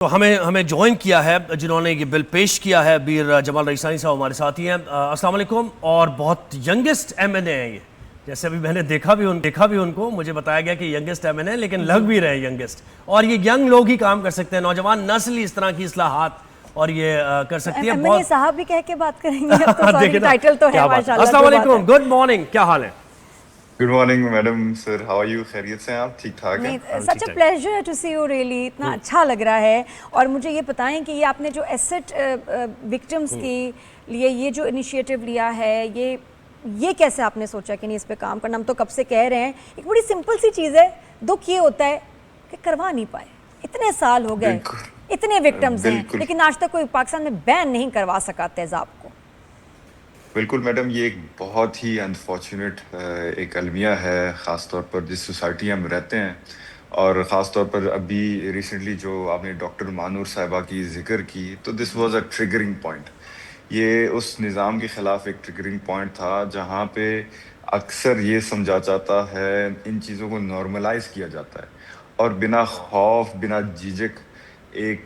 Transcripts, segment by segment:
تو ہمیں جوائن کیا ہے جنہوں نے یہ بل پیش کیا ہے بیر جمال رئیسانی صاحب ہمارے ساتھی ہیں. السلام علیکم. اور بہت ینگسٹ ایم این اے ہیں یہ, جیسے ابھی میں نے دیکھا بھی ان کو, مجھے بتایا گیا کہ ینگسٹ ایم این اے, لیکن لگ بھی رہے ینگسٹ. اور یہ ینگ لوگ ہی کام کر سکتے ہیں, نوجوان نسل ہی اس طرح کی اصلاحات اور یہ کر سکتی ہے. ایم این اے صاحب بھی کہہ کے بات کریں گے, اب تو سوری ٹائٹل تو ہے ماشاءاللہ. السلام علیکم, گڈ مارننگ, کیا حال ہے؟ گڈ مارننگ میڈم سر, ہاو آر یو؟ خیریت سے ہیں آپ؟ ٹھیک ٹھاک ہیں؟ Such a pleasure to see you, really اتنا اچھا لگ رہا ہے. اور مجھے یہ بتائیں کہ یہ آپ نے جو ایسٹ وکٹمس کے لیے یہ جو انیشیٹو لیا ہے, یہ کیسے آپ نے سوچا کہ نہیں اس پہ کام کرنا؟ ہم تو کب سے کہہ رہے ہیں, ایک بڑی سمپل سی چیز ہے. دکھ یہ ہوتا ہے کہ کروا نہیں پائے, اتنے سال ہو گئے, اتنے وکٹمز ہیں, لیکن آج تک کوئی پاکستان میں بین نہیں کروا سکا تیزاب کو. بالکل میڈم, یہ ایک بہت ہی انفارچونیٹ ایک المیہ ہے, خاص طور پر جس سوسائٹی ہم رہتے ہیں, اور خاص طور پر ابھی ریسنٹلی جو آپ نے ڈاکٹر مانور صاحبہ کی ذکر کی, تو this was a triggering point. یہ اس نظام کے خلاف ایک ٹریگرنگ پوائنٹ تھا جہاں پہ اکثر یہ سمجھا جاتا ہے, ان چیزوں کو نارملائز کیا جاتا ہے, اور بنا خوف بنا جھجک ایک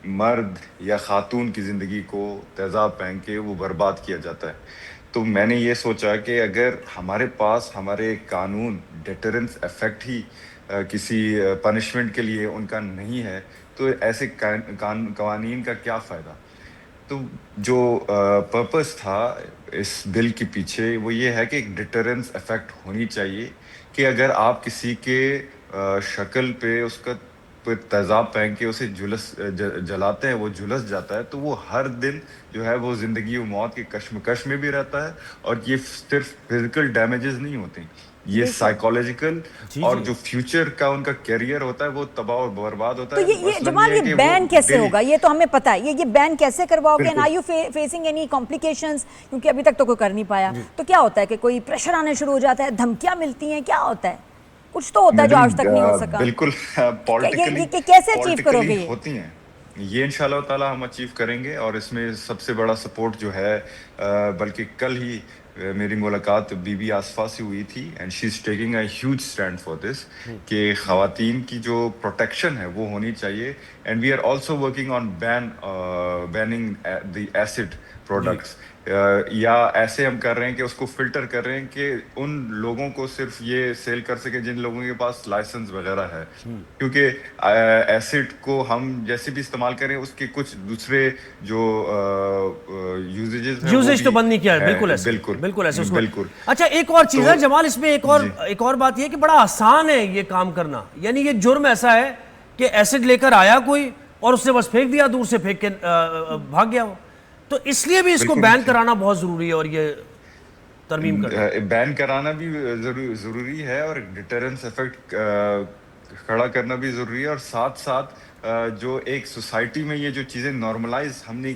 مرد یا خاتون کی زندگی کو تیزاب پہن کے وہ برباد کیا جاتا ہے. تو میں نے یہ سوچا کہ اگر ہمارے پاس ہمارے قانون ڈیٹرنس ایفیکٹ ہی کسی پنشمنٹ کے لیے ان کا نہیں ہے, تو ایسے قوانین کا کیا فائدہ. تو جو پرپس تھا اس بل کے پیچھے وہ یہ ہے کہ ایک ڈیٹرنس ایفیکٹ ہونی چاہیے, کہ اگر آپ کسی کے شکل پہ اس کا تیزاب پہن کے اسے جلاتے ہیں, وہ جھلس جاتا ہے, تو وہ ہر دن جو ہے وہ زندگی و موت کے کشمکش میں بھی رہتا ہے. اور یہ صرف فزیکل ڈیمیجز نہیں ہوتے, یہ سائیکولوجیکل اور جو فیوچر کا ان کا کیریئر ہوتا ہے وہ تباہ اور برباد ہوتا ہے. تو یہ جمال, یہ بین کیسے ہوگا؟ یہ تو ہمیں پتہ ہے, یہ بین کیسے کرواؤ گے؟ Are you facing any complications? کیونکہ ابھی تک تو کوئی کر نہیں پایا. تو کیا ہوتا ہے کہ کوئی پریشر آنا شروع ہو جاتا ہے, دھمکیاں ملتی ہیں, کیا ہوتا ہے؟ کچھ تو ہوتا ہے جو آج تک نہیں ہو سکا. بالکل کیسے اچیو کرو گے یہ؟ ہوتی ہیں یہ انشاءاللہ تعالی ہم اچیو کریں گے. اور اس میں سب سے بڑا سپورٹ جو ہے, بلکہ کل ہی میری ملاقات بی بی آصفہ سے ہوئی تھی, and she is taking a huge stand for this, کہ خواتین کی جو پروٹیکشن ہے وہ ہونی چاہیے. And we are also working on banning the acid products, یا ایسے ہم کر رہے ہیں کہ اس کو فلٹر کر رہے ہیں کہ ان لوگوں کو صرف یہ سیل کر سکے جن لوگوں کے پاس لائسنس وغیرہ ہے. کیونکہ ایسڈ کو ہم جیسے بھی استعمال کریں, اس کے کچھ دوسرے جو یوزیج تو بند نہیں کیا ہے. بالکل ایسے بالکل. اچھا ایک اور چیز ہے جمال, اس میں ایک اور بات یہ کہ بڑا آسان ہے یہ کام کرنا. یعنی یہ جرم ایسا ہے کہ ایسڈ لے کر آیا کوئی اور اس نے بس پھینک دیا, دور سے پھینک کے بھاگ گیا وہ. تو اس لیے بھی اس کو بین کرانا بہت ضروری ہے, اور یہ ترمیم کرنا, بین کرانا بھی ضروری ہے, اور ڈیٹرنس ایفیکٹ کھڑا کرنا بھی ضروری ہے. اور ساتھ ساتھ جو ایک سوسائٹی میں یہ جو چیزیں نارملائز ہم نے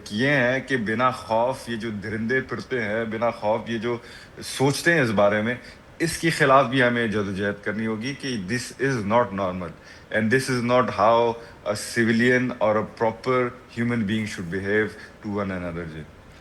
کیے ہیں کہ بنا خوف یہ جو درندے پھرتے ہیں, بنا خوف یہ جو سوچتے ہیں اس بارے میں, اس کے خلاف بھی ہمیں جدوجہد کرنی ہوگی کہ this is not normal, and this is not how a civilian or a proper human being should behave to one another.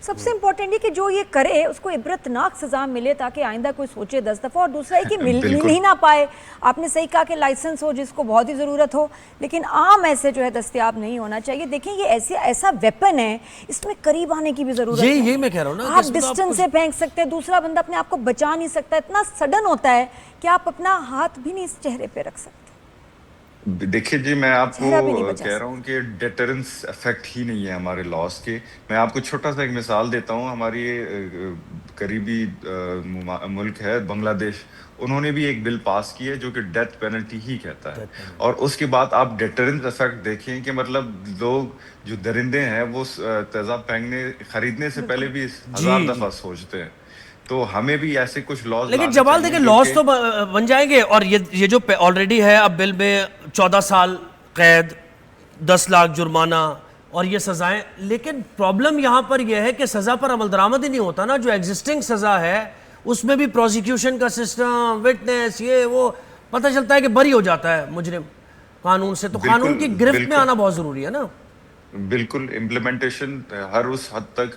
سب سے امپورٹنٹ یہ کہ جو یہ کرے اس کو عبرتناک سزا ملے, تاکہ آئندہ کوئی سوچے 10 دفعہ. اور دوسرا ہے کہ مل ہی نہ پائے. آپ نے صحیح کہا کہ لائسنس ہو جس کو بہت ہی ضرورت ہو, لیکن عام ایسے جو ہے دستیاب نہیں ہونا چاہیے. دیکھیں یہ ایسا ویپن ہے, اس میں قریب آنے کی بھی ضرورت ہے. یہی میں کہہ رہا ہوں نا, آپ ڈسٹنس سے پھینک سکتے ہیں, دوسرا بندہ اپنے آپ کو بچا نہیں سکتا. اتنا سڈن ہوتا ہے کہ آپ اپنا ہاتھ بھی نہیں اس چہرے پہ رکھ سکتے. دیکھیے جی, میں آپ کو کہہ رہا ہوں کہ ڈیٹرنس ایفیکٹ ہی نہیں ہے ہمارے لاس کے. میں آپ کو چھوٹا سا ایک مثال دیتا ہوں. ہماری قریبی ملک ہے بنگلہ دیش, انہوں نے بھی ایک بل پاس کی ہے جو کہ ڈیتھ پینلٹی ہی کہتا ہے. اور اس کے بعد آپ ڈیٹرنس ایفیکٹ دیکھیں کہ مطلب لوگ جو درندے ہیں وہ تیزاب خریدنے سے پہلے بھی 1000 دفعہ سوچتے ہیں. تو ہمیں بھی ایسے کچھ لاز, لیکن جمال دیکھیں لاز تو بن جائیں گے. اور یہ جو آلریڈی ہے اب بل میں 14 سال قید, 10 لاکھ جرمانہ اور یہ سزائیں, لیکن پرابلم یہاں پر یہ ہے کہ سزا پر عمل درآمد ہی نہیں ہوتا نا. جو ایگزسٹنگ سزا ہے اس میں بھی پروسیکیوشن کا سسٹم, وٹنس, یہ وہ, پتہ چلتا ہے کہ بری ہو جاتا ہے مجرم قانون سے. تو قانون کی گرفت میں آنا بہت ضروری ہے نا. بالکل, امپلیمنٹیشن ہر اس حد تک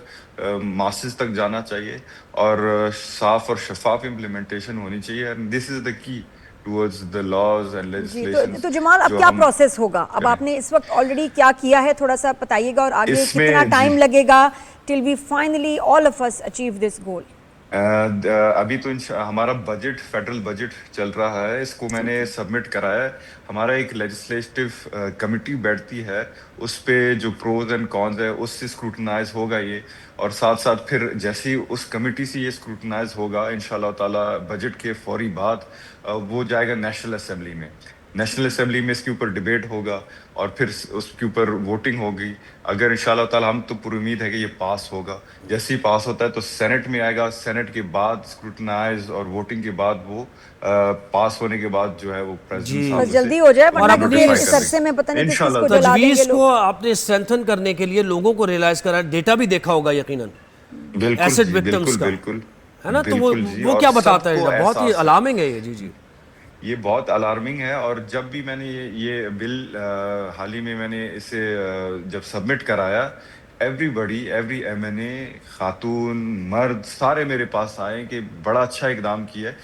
ماسز تک جانا چاہیے, اور صاف اور شفاف امپلیمنٹیشن ہونی چاہیے. دس از دا کی towards the laws and G legislations تو جمال اب جو کیا ہم پروسیس ہوگا اب آپ نے اس وقت آلریڈی کیا کیا ہے تھوڑا سا بتائیے گا اور آگے اس میں کتنا جی ٹائم لگے گا till we finally all of us achieve this goal ابھی تو ہمارا بجٹ فیڈرل بجٹ چل رہا ہے, اس کو میں نے سبمٹ کرایا ہے. ہمارا ایک لیجسلیٹو کمیٹی بیٹھتی ہے, اس پہ جو پروز اینڈ کونز ہے اس سے اسکروٹنائز ہوگا یہ, اور ساتھ ساتھ پھر جیسے ہی اس کمیٹی سے یہ اسکروٹنائز ہوگا انشاءاللہ تعالیٰ بجٹ کے فوری بعد وہ جائے گا نیشنل اسمبلی میں. نیشنل اسمبلی میں اس کے اوپر ڈیبیٹ ہوگا اور پھر اس کے اوپر ووٹنگ ہوگی. اگر انشاءاللہ تعالیٰ ہم تو پوری امید ہے کہ یہ پاس ہوگا. جیسے ہی پاس ہوتا ہے تو سینٹ میں آئے گا, سینٹ کے بعد اسکروٹنائز اور ووٹنگ کے بعد وہ پاس ہونے کے بعد جو ہے وہ پریزیڈنٹ صاحب بس جلدی ہو جائے ورنہ کیونکہ اس عرصے میں پتہ نہیں کس کس کو جلا دیں گے تجویز لوگ. کو آپ نے اسٹرینتھن کرنے کے لیے لوگوں کو ریلائز کرا, ڈیٹا بھی دیکھا ہوگا یقیناً بالکل ایسڈ جی, وکٹمز بالکل کا, بالکل ہے نا, تو بالکل جی, وہ اور کیا سب بتاتا ہے کو ڈیٹا, بہت ہی احساس ہے, الارمنگ ہے یہ. جی جی یہ بہت الارمنگ ہے. اور جب بھی میں نے یہ بل حال ہی میں نے اسے جب سبمٹ کرایا, ایوری بڈی, ایوری ایم این اے, خاتون مرد سارے میرے پاس آئے کہ بڑا اچھا اقدام کیا ہے.